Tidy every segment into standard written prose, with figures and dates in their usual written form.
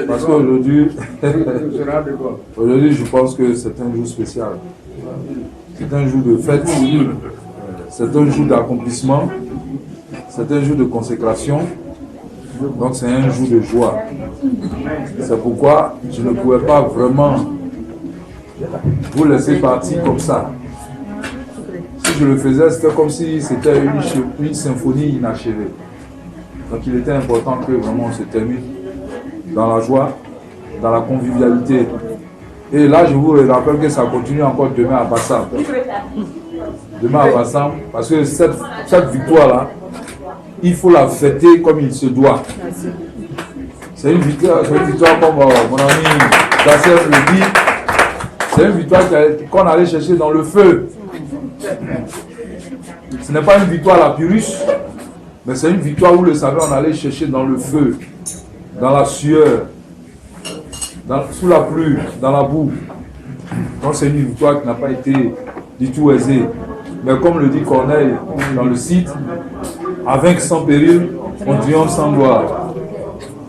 Parce qu'aujourd'hui, aujourd'hui, je pense que c'est un jour spécial. C'est un jour de fête, c'est un jour d'accomplissement, c'est un jour de consécration, donc c'est un jour de joie. C'est pourquoi je ne pouvais pas vraiment vous laisser partir comme ça. Si je le faisais, c'était comme si c'était une symphonie inachevée. Donc il était important que vraiment on se termine dans la joie, dans la convivialité. Et là, je vous rappelle que ça continue encore demain à Bassam. Demain à Bassam, parce que cette victoire-là, il faut la fêter comme il se doit. C'est une victoire comme mon ami Dasser le dit, c'est une victoire qu'on allait chercher dans le feu. Ce n'est pas une victoire à la Pyrrhus, mais c'est une victoire où le salut on allait chercher dans le feu, dans la sueur, sous la pluie, dans la boue. Donc c'est une victoire qui n'a pas été du tout aisée. Mais comme le dit Corneille dans le site, avec sans péril, on triomphe sans gloire.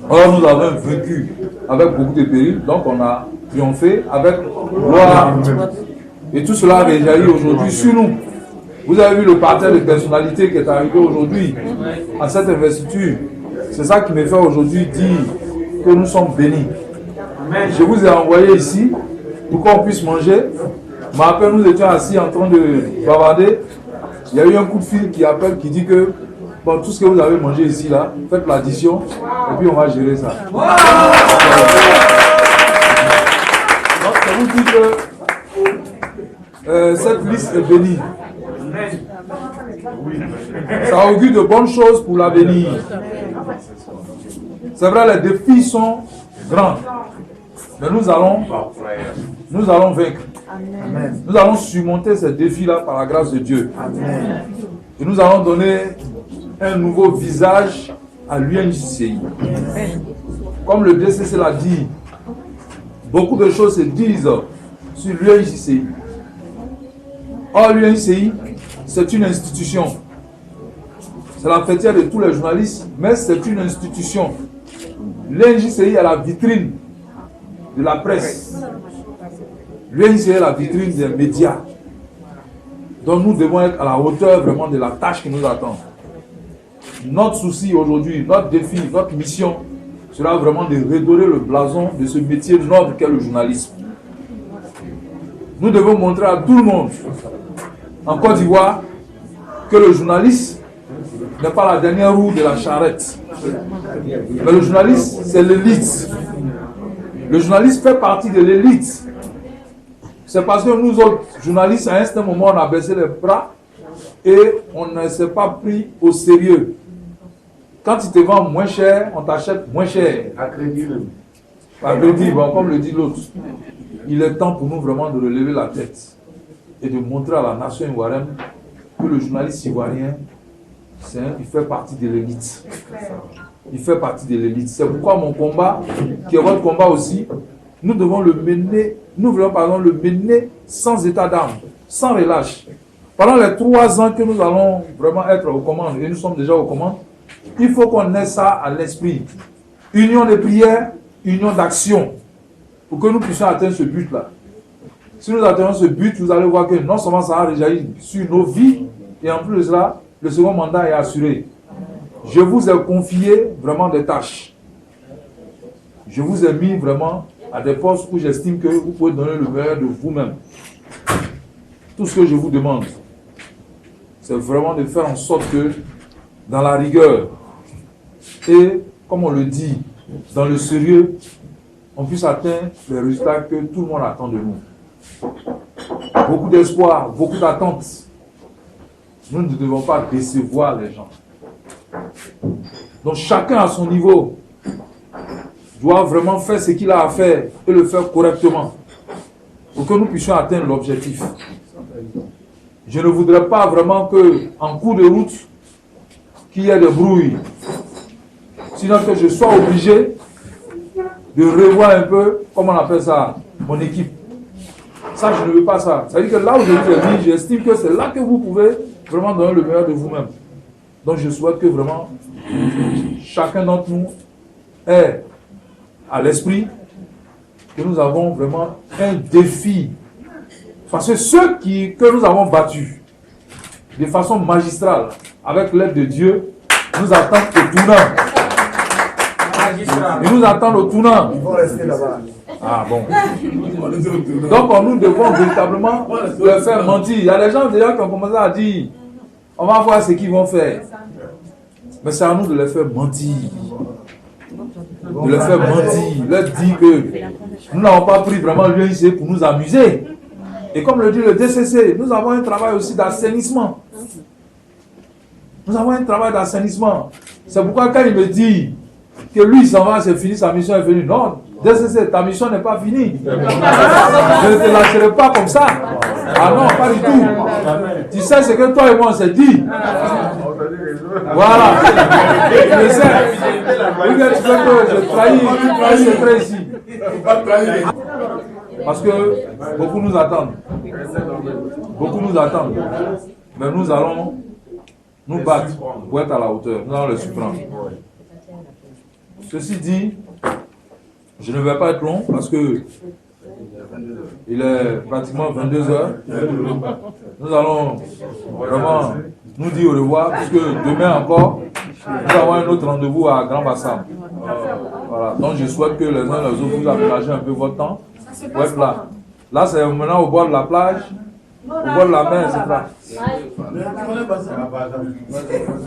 Or nous avons vaincu avec beaucoup de périls, donc on a triomphé avec gloire. Et tout cela réjaillit aujourd'hui sur nous. Vous avez vu le parterre de personnalité qui est arrivé aujourd'hui à cette investiture. C'est ça qui me fait aujourd'hui dire que nous sommes bénis. Je vous ai envoyé ici pour qu'on puisse manger. Mais après, nous étions assis en train de bavarder. Il y a eu un coup de fil qui appelle, qui dit que bon, tout ce que vous avez mangé ici, là, faites l'addition et puis on va gérer ça. Donc, ça vous dit que cette liste est bénie. Ça augure de bonnes choses pour l'avenir. C'est vrai, les défis sont grands. Mais nous allons vaincre. Amen. Nous allons surmonter ces défis-là par la grâce de Dieu. Amen. Et nous allons donner un nouveau visage à l'UNJCI. Comme le DCC l'a dit, beaucoup de choses se disent sur l'UNJCI. Or, l'UNJCI, c'est une institution. C'est la fêtière de tous les journalistes, mais c'est une institution. L'UNJCI est la vitrine de la presse. L'UNJCI est la vitrine des médias. Donc nous devons être à la hauteur vraiment de la tâche qui nous attend. Notre souci aujourd'hui, notre défi, notre mission sera vraiment de redorer le blason de ce métier noble qu'est le journalisme. Nous devons montrer à tout le monde en Côte d'Ivoire que le journaliste n'est pas la dernière roue de la charrette. Mais le journaliste, c'est l'élite. Le journaliste fait partie de l'élite. C'est parce que nous autres journalistes, à un certain moment, on a baissé les bras et on ne s'est pas pris au sérieux. Quand tu te vends moins cher, on t'achète moins cher. À crédit, bon, comme le dit l'autre. Il est temps pour nous vraiment de relever la tête et de montrer à la nation ivoirienne que le journaliste ivoirien, il fait partie de l'élite. Il fait partie de l'élite. C'est pourquoi mon combat, qui est votre combat aussi, nous devons le mener, nous voulons pardon, le mener sans état d'âme, sans relâche. Pendant les 3 ans que nous allons vraiment être aux commandes, et nous sommes déjà aux commandes, il faut qu'on ait ça à l'esprit. Union de prière, union d'action, pour que nous puissions atteindre ce but-là. Si nous atteignons ce but, vous allez voir que non seulement ça va réjaillir sur nos vies, et en plus de cela, le second mandat est assuré. Je vous ai confié vraiment des tâches. Je vous ai mis vraiment à des postes où j'estime que vous pouvez donner le meilleur de vous-même. tout ce que je vous demande, c'est vraiment de faire en sorte que, dans la rigueur, et comme on le dit, dans le sérieux, on puisse atteindre les résultats que tout le monde attend de nous. Beaucoup d'espoir, beaucoup d'attentes. Nous ne devons pas décevoir les gens. Donc chacun à son niveau doit vraiment faire ce qu'il a à faire et le faire correctement pour que nous puissions atteindre l'objectif. Je ne voudrais pas vraiment qu'en cours de route, qu'il y ait des brouilles. Sinon que je sois obligé de revoir un peu, comment on appelle ça, mon équipe. Ça, je ne veux pas ça. C'est-à-dire que là où je termine, j'estime que c'est là que vous pouvez vraiment donner le meilleur de vous-même. Donc je souhaite que vraiment chacun d'entre nous ait à l'esprit que nous avons vraiment un défi. Parce que ceux que nous avons battus de façon magistrale, avec l'aide de Dieu, nous attendent au tournant. Ils nous attendent au tournant. Ils vont rester là-bas. Ah bon. Donc nous devons véritablement leur faire mentir. Il y a des gens déjà qui ont commencé à dire, on va voir ce qu'ils vont faire. Mais c'est à nous de les faire mentir. De les faire mentir. Leur dire que nous n'avons pas pris vraiment l'UNC pour nous amuser. Et comme le dit le DCC, nous avons un travail aussi d'assainissement. Nous avons un travail d'assainissement. C'est pourquoi quand il me dit que lui, il s'en va, c'est fini, sa mission est finie. Non, DCC, ta mission n'est pas finie. Je ne te lâcherai pas comme ça. Ah non, pas du tout. Tu sais ce que toi et moi on s'est dit. Voilà. Je sais. Oui, tu sais que je trahis secret ici. Parce que beaucoup nous attendent. Beaucoup nous attendent. Mais nous allons nous battre pour être à la hauteur. Nous allons les surprendre. Ceci dit, je ne vais pas être long parce que il est pratiquement 22 heures. Nous allons vraiment nous dire au revoir puisque demain encore, nous avons un autre rendez-vous à Grand Bassam. Voilà. Donc je souhaite que les uns et les autres vous aménagez un peu votre temps. Ouais, là. Là, c'est maintenant au bord de la plage, au bord de la mer, c'est ça.